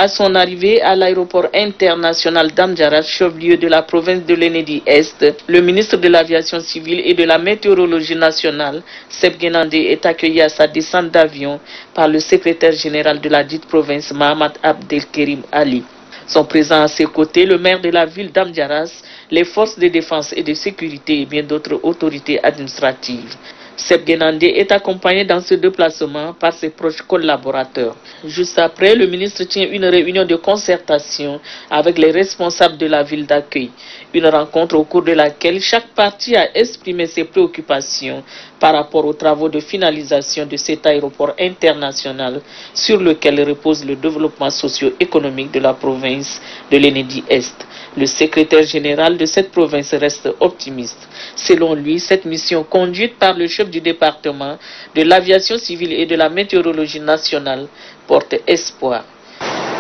À son arrivée à l'aéroport international d'Amdjaras, chef-lieu de la province de l'Enedi-Est, le ministre de l'Aviation civile et de la météorologie nationale, Seb Guénandé, est accueilli à sa descente d'avion par le secrétaire général de la dite province, Mahamad Abdelkerim Ali. Sont présents à ses côtés le maire de la ville d'Amdjaras, les forces de défense et de sécurité et bien d'autres autorités administratives. Seb Guénandé est accompagné dans ce déplacement par ses proches collaborateurs. Juste après, le ministre tient une réunion de concertation avec les responsables de la ville d'accueil. Une rencontre au cours de laquelle chaque partie a exprimé ses préoccupations par rapport aux travaux de finalisation de cet aéroport international sur lequel repose le développement socio-économique de la province de l'Enedi-Est. Le secrétaire général de cette province reste optimiste. Selon lui, cette mission conduite par le chef du département de l'aviation civile et de la météorologie nationale porte espoir.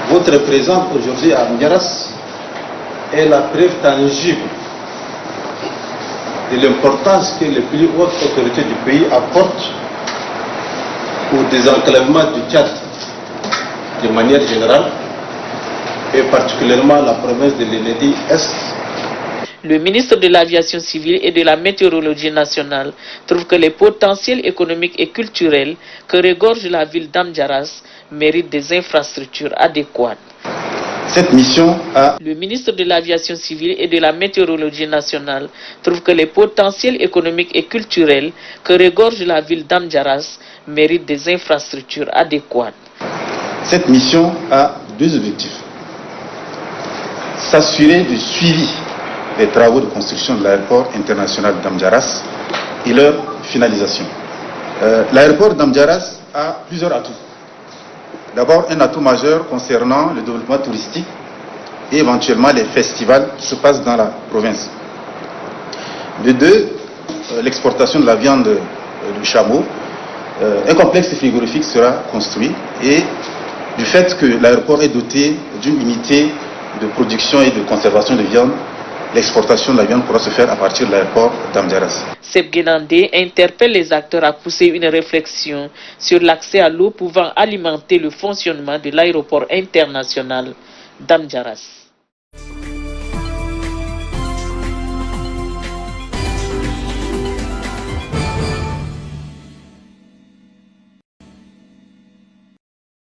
Votre présence aujourd'hui à Amdjaras est la preuve tangible de l'importance que les plus hautes autorités du pays apportent au désenclavement du Tchad de manière générale et particulièrement la province de l'Enedi-Est. Le ministre de l'Aviation civile et de la météorologie nationale trouve que les potentiels économiques et culturels que regorge la ville d'Amdjaras méritent des infrastructures adéquates. Cette mission a... Le ministre de l'Aviation civile et de la météorologie nationale trouve que les potentiels économiques et culturels que regorge la ville d'Amdjaras méritent des infrastructures adéquates. Cette mission a deux objectifs. S'assurer du suivi des travaux de construction de l'aéroport international d'Amdjaras et leur finalisation. L'aéroport d'Amdjaras a plusieurs atouts. D'abord, un atout majeur concernant le développement touristique et éventuellement les festivals qui se passent dans la province. De deux, l'exportation de la viande du chameau. Un complexe frigorifique sera construit et du fait que l'aéroport est doté d'une unité de production et de conservation de viande, l'exportation de la viande pourra se faire à partir de l'aéroport d'Amdjaras. Seb Guénandé interpelle les acteurs à pousser une réflexion sur l'accès à l'eau pouvant alimenter le fonctionnement de l'aéroport international d'Amdjaras.